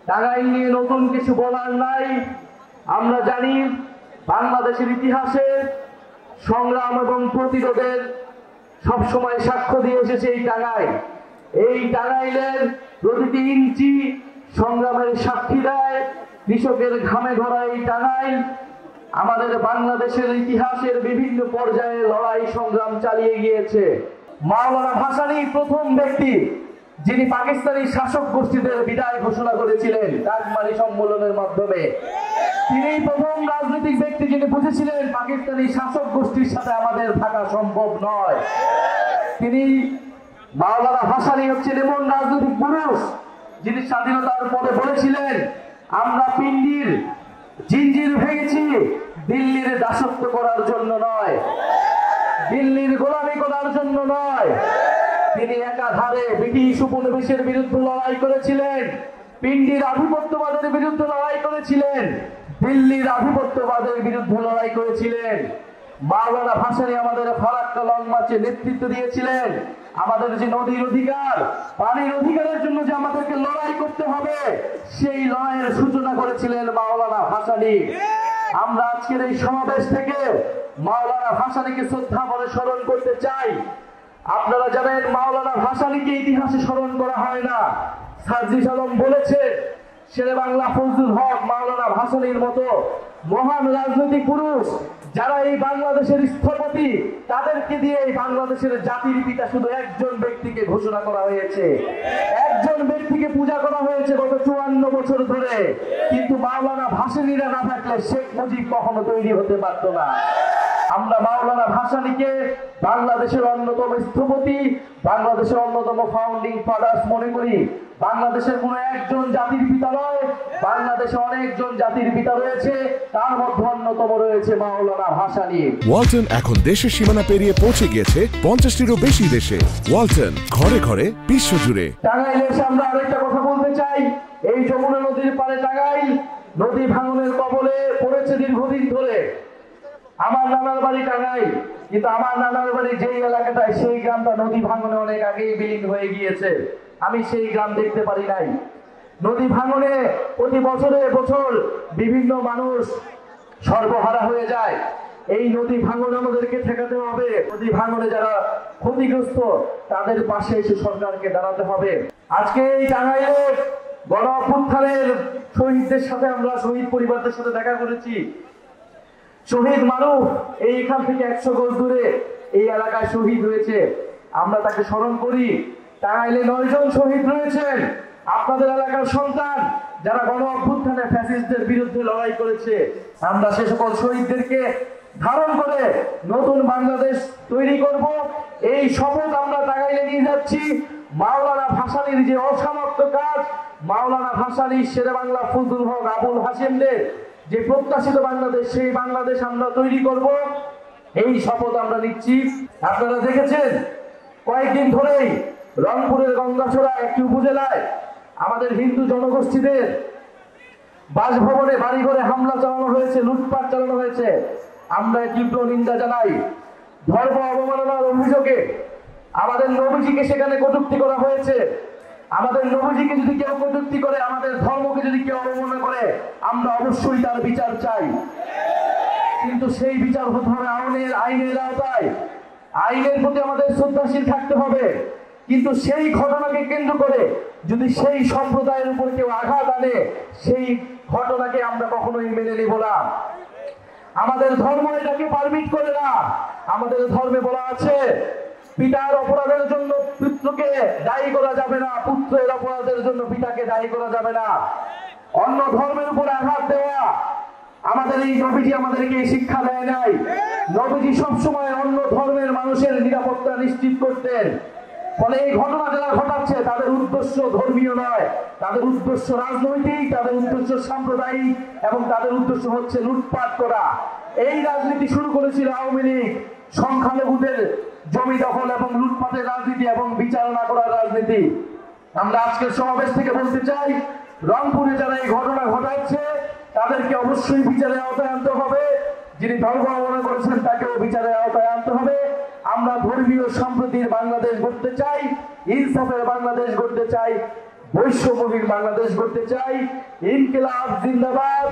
টাঙ্গাইল নিয়ে নতুন কিছু বলার নাই। আমরা জানি বাংলাদেশের ইতিহাসে সংগ্রাম এবং প্রতিরোধের সবসময় সাক্ষ্য দিয়ে এসেছে এই টাঙ্গাইল। এই টাঙ্গাইলের প্রতিটি ইঞ্চি সংগ্রামের সাক্ষী দেয়। কৃষকের ঘামে ভরা এই টাঙ্গাইল আমাদের বাংলাদেশের ইতিহাসের বিভিন্ন পর্যায়ে লড়াই সংগ্রাম চালিয়ে গিয়েছে। মাওলানা ভাসানী প্রথম ব্যক্তি যিনি পাকিস্তানি শাসক গোষ্ঠীদের বিদায় ঘোষণা করেছিলেন কাকমারি সম্মেলনের মাধ্যমে। তিনি প্রথম রাজনৈতিক ব্যক্তি যিনি বুঝেছিলেন পাকিস্তানি শাসক গোষ্ঠীর সাথে আমাদের থাকা সম্ভব নয়। তিনি মাওলানা ভাসানী হচ্ছেন এমন রাজনৈতিক পুরুষ যিনি স্বাধীনতার পরে বলেছিলেন, আমরা পিন্ডির জিঞ্জির ভেঙেছি দিল্লির দাসত্ব করার জন্য নয়, দিল্লির গোলামি করার জন্য নয়। তিনি একাধারে ব্রিটিশ উপনিবেশের বিরুদ্ধে লড়াই করেছিলেন, পিন্ডির আধিপত্যবাদের বিরুদ্ধে লড়াই করেছিলেন, দিল্লির আধিপত্যবাদের বিরুদ্ধে লড়াই করেছিলেন। মাওলানা ভাসানী আমাদের ফারাক্কা লং মার্চে নেতৃত্ব দিয়েছিলেন। আমাদের যে নদীর অধিকার, পানির অধিকারের জন্য যে আমাদেরকে লড়াই করতে হবে, সেই লড়াইয়ের সূচনা করেছিলেন মাওলানা ভাসানী। আমরা আজকের এই সমাবেশ থেকে মাওলানা ভাসানীকে শ্রদ্ধা করে স্মরণ করতে চাই। আপনারা জানেন মাওলানা ভাসানীকে ইতিহাসে স্মরণ করা হয় না। সার্জিস আলম বলেছে শেরে বাংলা ফজলুল হক মাওলানা ভাসানীর মতো মহান রাজনৈতিক পুরুষ যারা এই বাংলাদেশের স্থপতি, তাদেরকে দিয়ে এই বাংলাদেশের জাতির পিতা শুধু একজন ব্যক্তিকে ঘোষণা করা হয়েছে, একজন ব্যক্তিকে পূজা করা হয়েছে গত 54 বছর ধরে। কিন্তু মাওলানা ভাসানীরা না থাকলে শেখ মুজিব কখনো তৈরি হতে পারত না। আমরা মাওলানা ভাসানীকে বাংলাদেশের অন্যতম স্থপতি, বাংলাদেশের অন্যতম ফাউন্ডিং ফাদার্স মনে করি। বাংলাদেশের কোন একজন জাতির পিতা নয়, বাংলাদেশে অনেকজন জাতির পিতা রয়েছে, তার মধ্যে অন্যতম রয়েছে মাওলানা ভাসানী। ওয়ালটন এখন দেশের সীমানা পেরিয়ে পৌঁছে গিয়েছে 50টিরও বেশি দেশে। ওয়ালটন, ঘরে ঘরে বিশ্বজুড়ে। টাঙ্গাইলে এসে আমরা আরেকটা কথা বলতে চাই। এই যমুনা নদীর পাড়ে টাঙ্গাইল নদী ভাঙনের কবলে পড়েছে দীর্ঘদিন ধরে। আমার নানার বাড়ি টাঙ্গাইল, কিন্তু আমার নানার বাড়ি যেই এলাকাটায়, সেই গ্রামটা নদী ভাঙনে অনেক আগেই বিলীন হয়ে গিয়েছে। আমি সেই গ্রাম দেখতে পারি নাই। নদী ভাঙনে প্রতি বছরে বছর বিভিন্ন মানুষ সর্বহারা হয়ে যায়। এই নদী ভাঙন আমাদেরকে ঠেকাতে হবে। নদী ভাঙনে যারা ক্ষতিগ্রস্ত তাদের পাশে এসে সরকারকে দাঁড়াতে হবে। আজকে এই টাঙ্গাইলে গণ অভ্যুত্থানের শহীদদের সাথে আমরা শহীদ পরিবারদের সাথে দেখা করেছি। শহীদ মারুফ এইখান থেকে 100 গজ দূরে এই এলাকায় শহীদ হয়েছে, আমরা তাকে স্মরণ করি। টাঙ্গাইলে 9 জন শহীদ রয়েছেন আপনাদের এলাকার সন্তান, যারা গণ অভ্যুত্থানে ফ্যাসিস্টদের বিরুদ্ধে লড়াই করেছে। আমরা সে সকল শহীদদেরকে ধারণ করে নতুন বাংলাদেশ তৈরি করব, এই শপথ আমরা টাঙ্গাইলে নিয়ে যাচ্ছি। মাওলানা ভাসানীর যে অসমাপ্ত কাজ, মাওলানা ভাসানী, শেরে বাংলা ফজলুল হক, আবুল হাশেমদের যে প্রত্যাশিত বাংলাদেশ, সেই বাংলাদেশ আমরা তৈরি করব, এই শপথ আমরা নিচ্ছি। আপনারা দেখেছেন কয়েকদিন ধরেই রংপুরের গঙ্গাছড়া একটি উপজেলায় আমাদের হিন্দু জনগোষ্ঠীদের বাসভবনে, বাড়িঘরে হামলা চালানো হয়েছে, লুটপাট চালানো হয়েছে। আমরা তীব্র নিন্দা জানাই। ধর্ম অবমাননার অভিযোগে আমাদের নবীজিকে সেখানে কটূক্তি করা হয়েছে। আমাদের নবীজিকে যদি কেউ কটূক্তি করে, আমাদের ধর্মকে যদি কেউ অবমাননা করে, আমরা অবশ্যই তার বিচার চাই। কিন্তু সেই বিচার হতে হবে আইনের আওতায়। আইনের প্রতি আমাদের শ্রদ্ধাশীল থাকতে হবে। কিন্তু সেই ঘটনাকে কেন্দ্র করে যদি সেই সম্প্রদায়ের উপর কেউ আঘাত আনে, সেই ঘটনাকে আমরা কখনোই মেনে নেব না। আমাদের ধর্ম এটাকে পারমিট করে না। আমাদের ধর্মে বলা আছে পিতার অপরাধের জন্য পুত্রকে দায়ী করা যাবে না, পুত্রের অপরাধের জন্য পিতাকে দায়ী করা যাবে না। অন্য ধর্মের উপর আঘাত দেওয়া, আমাদের এই নবীজি আমাদেরকে এই শিক্ষা দেয় নাই। নবীজি সবসময় অন্য ধর্মের মানুষের নিরাপত্তা নিশ্চিত করতেন। ফলে এই ঘটনা যারা ঘটাচ্ছে তাদের উদ্দেশ্য ধর্মীয় নয়, তাদের উদ্দেশ্য রাজনৈতিক, তাদের উদ্দেশ্য সাম্প্রদায়িক, এবং তাদের উদ্দেশ্য হচ্ছে লুটপাট করা। এই রাজনীতি শুরু করেছিল আওয়ামী লীগ, সংখ্যালঘুদের জমি দখল এবং লুটপাটের রাজনীতি এবং বিচার না করার রাজনীতি। আমরা আজকের সমাবেশ থেকে বলতে চাই, রংপুরে যারা এই ঘটনা ঘটাচ্ছে তাদেরকে অবশ্যই বিচারের আওতায় আনতে হবে। যিনি ধর্ম অবমাননা করেছেন তাকেও বিচারের আওতায় আনতে হবে। আমরা ধর্মীয় সম্প্রীতির বাংলাদেশ গড়তে চাই, ইনসাফের বাংলাদেশ গড়তে চাই, বৈষম্যহীন বাংলাদেশ গড়তে চাই। ইনকিলাব জিন্দাবাদ।